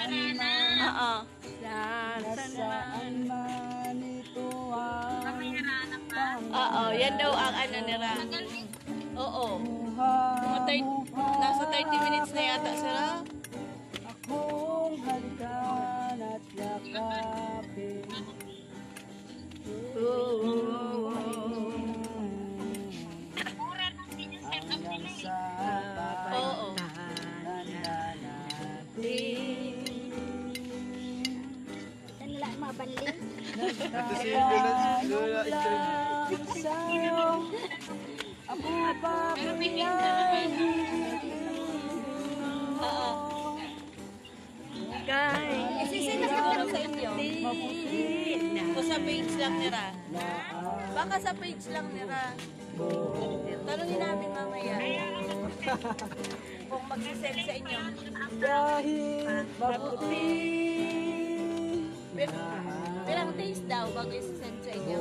nira. Oo. Nasaan man ito ang Oo, yan daw ang ano nira. Oo. Nasa 30 minutes na yata sila. akong halikan at yakapin. Hanggang sa Oo. pagtanda natin. Wala mabanling. Nagkakalong lang sa'yo, ako pa Oo. Guys, Sino siguro sa inyo? o sa page lang nira. Baka sa page lang nira. Tanungin namin mamaya. Kung mag-send sa inyo. Kahit maputi Pirang days daw bago i-send sa inyo.